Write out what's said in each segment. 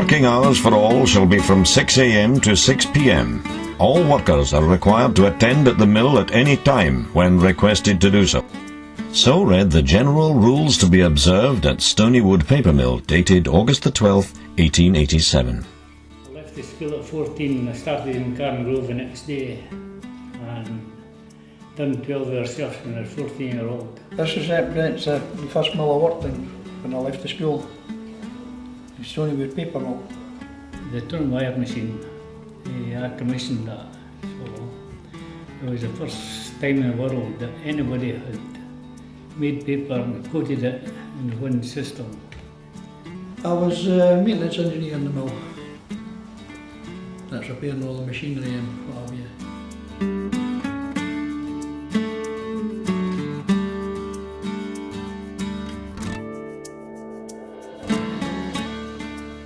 Working hours for all shall be from 6 a.m. to 6 p.m. All workers are required to attend at the mill at any time when requested to do so. So read the general rules to be observed at Stonywood Paper Mill, dated August the 12th, 1887. I left the school at 14 and I started in Cairn Grove the next day and done 12-hour shifts when I was 14-year-old. This represents the first mill I worked in when I left the school, the Stonywood Paper Mill. The turn wire machine, I commissioned that, so it was the first time in the world that anybody had made paper and coated it in one system. I was a maintenance engineer in the mill. That's repairing all the machinery and what have you.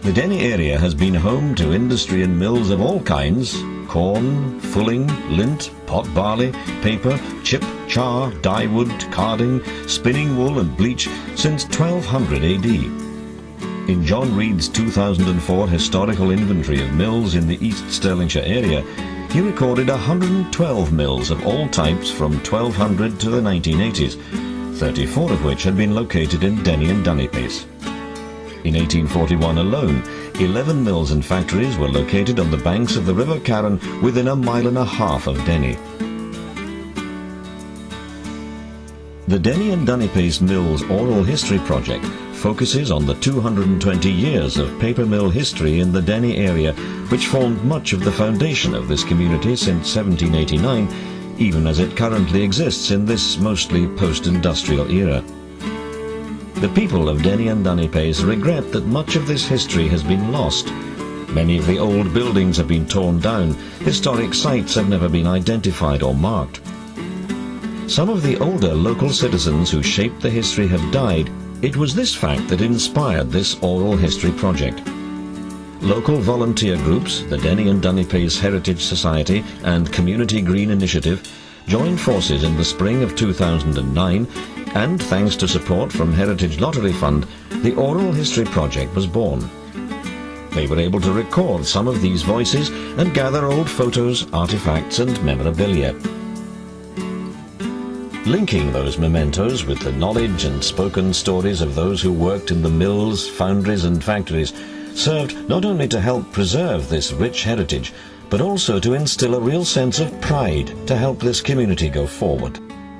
The Denny area has been home to industry and mills of all kinds: corn, fulling, lint, pot barley, paper, chip, char, dyewood, carding, spinning wool and bleach since 1200 AD. In John Reed's 2004 historical inventory of mills in the East Stirlingshire area, he recorded 112 mills of all types from 1200 to the 1980s, 34 of which had been located in Denny and Dunipace. In 1841 alone, 11 mills and factories were located on the banks of the River Carron within a mile and a half of Denny. The Denny and Dunipace Mills Oral History Project focuses on the 220 years of paper mill history in the Denny area, which formed much of the foundation of this community since 1789, even as it currently exists in this mostly post-industrial era. The people of Denny and Dunipace regret that much of this history has been lost. Many of the old buildings have been torn down, historic sites have never been identified or marked. Some of the older local citizens who shaped the history have died. It was this fact that inspired this oral history project. Local volunteer groups, the Denny and Dunipace Heritage Society and Community Green Initiative, joined forces in the spring of 2009, and thanks to support from Heritage Lottery Fund, the Oral History Project was born. They were able to record some of these voices and gather old photos, artifacts and memorabilia. Linking those mementos with the knowledge and spoken stories of those who worked in the mills, foundries and factories served not only to help preserve this rich heritage, but also to instill a real sense of pride to help this community go forward.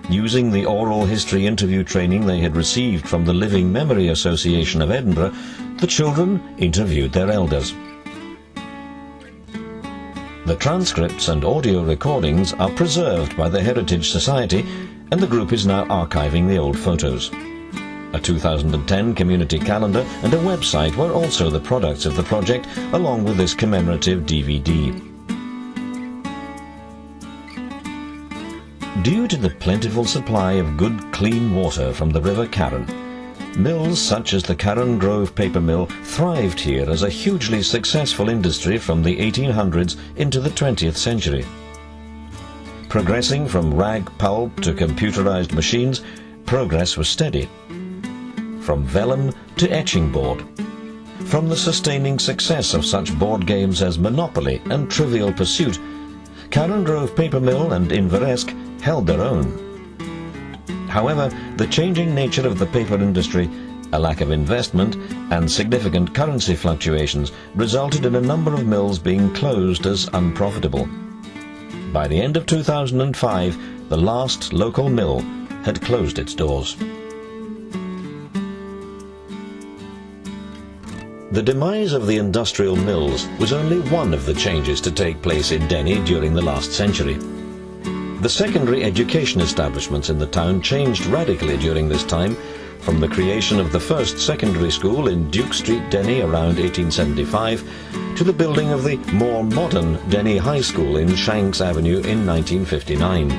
Using the oral history interview training they had received from the Living Memory Association of Edinburgh, the children interviewed their elders. The transcripts and audio recordings are preserved by the Heritage Society, and the group is now archiving the old photos. A 2010 community calendar and a website were also the products of the project, along with this commemorative DVD. Due to the plentiful supply of good, clean water from the River Carron, mills such as the Carron Grove Paper Mill thrived here as a hugely successful industry from the 1800s into the 20th century. Progressing from rag pulp to computerized machines, progress was steady. From vellum to etching board. From the sustaining success of such board games as Monopoly and Trivial Pursuit, Carron Grove Paper Mill and Inveresk held their own. However, the changing nature of the paper industry, a lack of investment, and significant currency fluctuations resulted in a number of mills being closed as unprofitable. By the end of 2005, the last local mill had closed its doors. The demise of the industrial mills was only one of the changes to take place in Denny during the last century. The secondary education establishments in the town changed radically during this time, from the creation of the first secondary school in Duke Street, Denny around 1875, to the building of the more modern Denny High School in Shanks Avenue in 1959.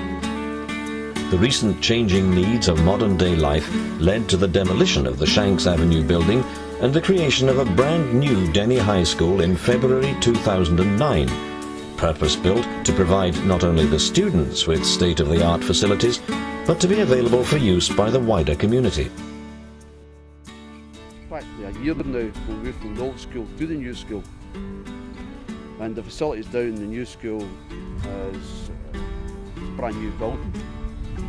The recent changing needs of modern-day life led to the demolition of the Shanks Avenue building and the creation of a brand new Denny High School in February 2009, purpose-built to provide not only the students with state-of-the-art facilities, but to be available for use by the wider community. Practically, I a year now we moved from the old school to the new school, and the facilities down in the new school is a brand new building.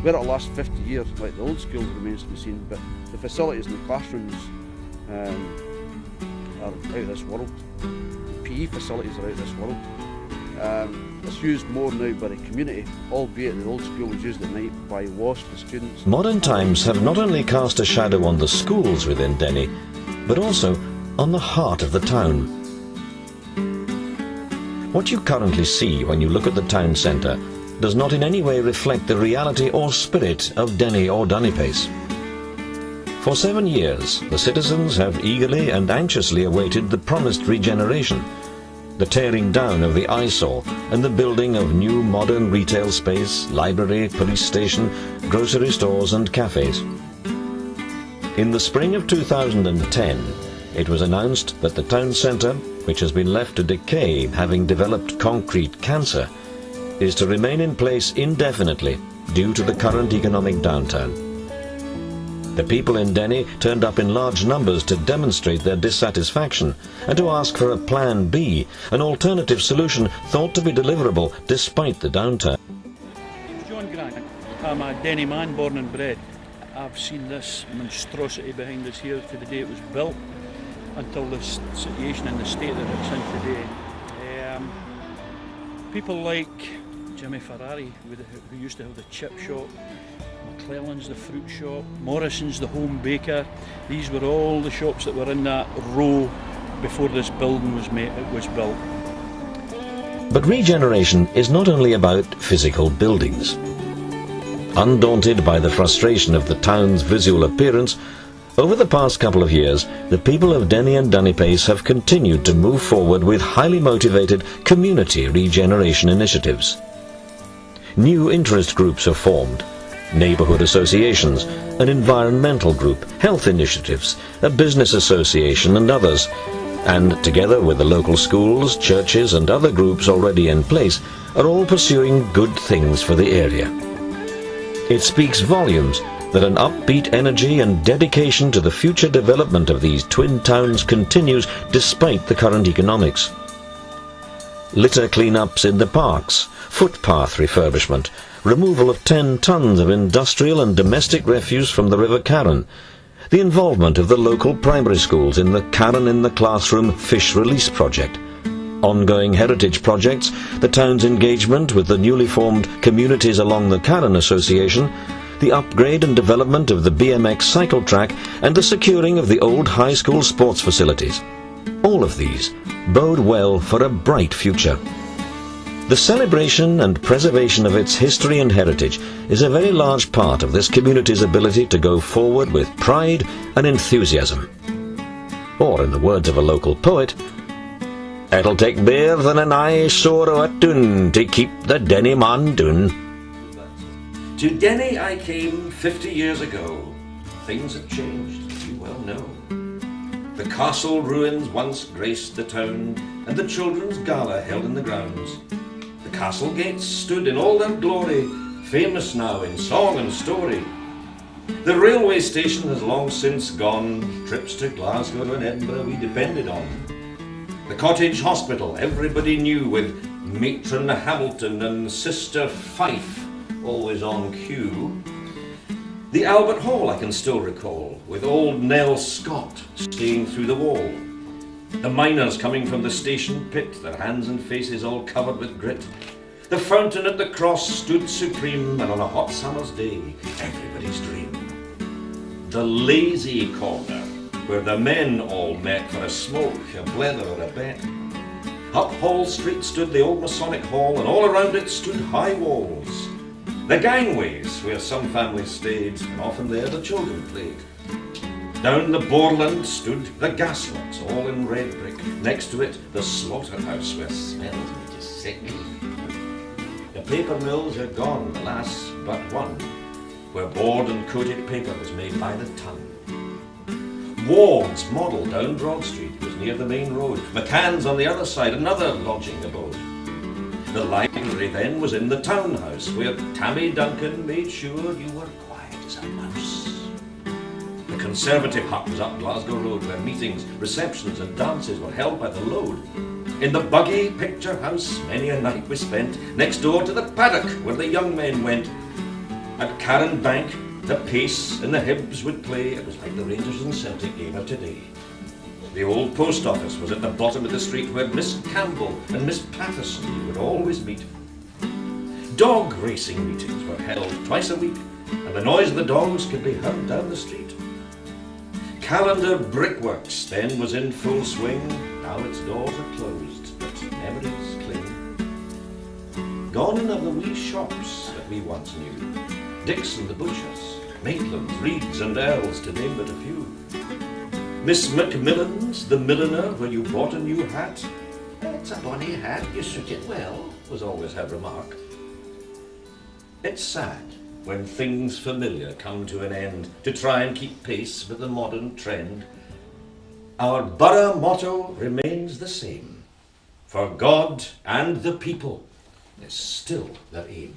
Where it'll last 50 years, like the old school, remains to be seen, but the facilities in the classrooms are out of this world. The PE facilities are out of this world. It's used more now by the community, albeit the old school was used at night by WASP, the students. Modern times have not only cast a shadow on the schools within Denny, but also on the heart of the town. What you currently see when you look at the town centre does not in any way reflect the reality or spirit of Denny or Dunipace. For 7 years, the citizens have eagerly and anxiously awaited the promised regeneration, the tearing down of the eyesore and the building of new modern retail space, library, police station, grocery stores and cafes. In the spring of 2010, it was announced that the town centre, which has been left to decay having developed concrete cancer, is to remain in place indefinitely due to the current economic downturn. The people in Denny turned up in large numbers to demonstrate their dissatisfaction and to ask for a Plan B, an alternative solution thought to be deliverable despite the downturn. I'm John Grant. I'm a Denny man, born and bred. I've seen this monstrosity behind us here to the day it was built until this situation in the state that it's in today. People like Jimmy Ferrari, who used to have the chip shop, McClellan's the fruit shop, Morrison's the home baker. These were all the shops that were in that row before this building was built. But regeneration is not only about physical buildings. Undaunted by the frustration of the town's visual appearance, over the past couple of years, the people of Denny and Dunipace have continued to move forward with highly motivated community regeneration initiatives. New interest groups are formed, neighbourhood associations, an environmental group, health initiatives, a business association and others, and together with the local schools, churches and other groups already in place, are all pursuing good things for the area. It speaks volumes that an upbeat energy and dedication to the future development of these twin towns continues despite the current economics. Litter clean-ups in the parks, footpath refurbishment, removal of 10 tons of industrial and domestic refuse from the River Carron, the involvement of the local primary schools in the Carron in the Classroom Fish Release Project, ongoing heritage projects, the town's engagement with the newly formed Communities Along the Carron Association, the upgrade and development of the BMX cycle track, and the securing of the old high school sports facilities. All of these bode well for a bright future. The celebration and preservation of its history and heritage is a very large part of this community's ability to go forward with pride and enthusiasm. Or, in the words of a local poet, "It'll take mair than an eyesore o' a tune to keep the Denny man doon." To Denny I came 50 years ago. Things have changed, you well know. The castle ruins once graced the town, and the children's gala held in the grounds. The castle gates stood in all their glory, famous now in song and story. The railway station has long since gone, trips to Glasgow and Edinburgh we depended on. The cottage hospital everybody knew, with Matron Hamilton and Sister Fife always on cue. The Albert Hall I can still recall, with old Nell Scott staying through the wall. The miners coming from the station pit, their hands and faces all covered with grit. The fountain at the cross stood supreme, and on a hot summer's day, everybody's dream. The lazy corner, where the men all met for a smoke, a blether or a bet. Up Hall Street stood the old Masonic Hall, and all around it stood high walls. The gangways, where some families stayed, and often there the children played. Down the Borland stood the gasworks, all in red brick. Next to it, the slaughterhouse, where smells made you sick. The paper mills are gone, the last but one, where board and coated paper was made by the ton. Ward's model down Broad Street was near the main road. McCann's on the other side, another lodging abode. The library then was in the townhouse, where Tammy Duncan made sure you were quiet as a mouse. The Conservative hut was up Glasgow Road, where meetings, receptions and dances were held by the load. In the buggy picture house many a night was spent, next door to the paddock where the young men went. At Carron Bank, the Pace and the Hibs would play. It was like the Rangers and Celtic game of today. The old post office was at the bottom of the street, where Miss Campbell and Miss Patterson would always meet. Dog racing meetings were held twice a week, and the noise of the dogs could be heard down the street. Callender Brickworks then was in full swing. Now its doors are closed, but memories cling. Gone are the wee shops that we once knew. Dixon the butcher's, Maitland's, Reed's and Earl's, to name but a few. Miss Macmillan's, the milliner, where you bought a new hat. "It's a bonny hat, you suit it well," was always her remark. It's sad when things familiar come to an end to try and keep pace with the modern trend. Our borough motto remains the same. For God and the people is still the aim.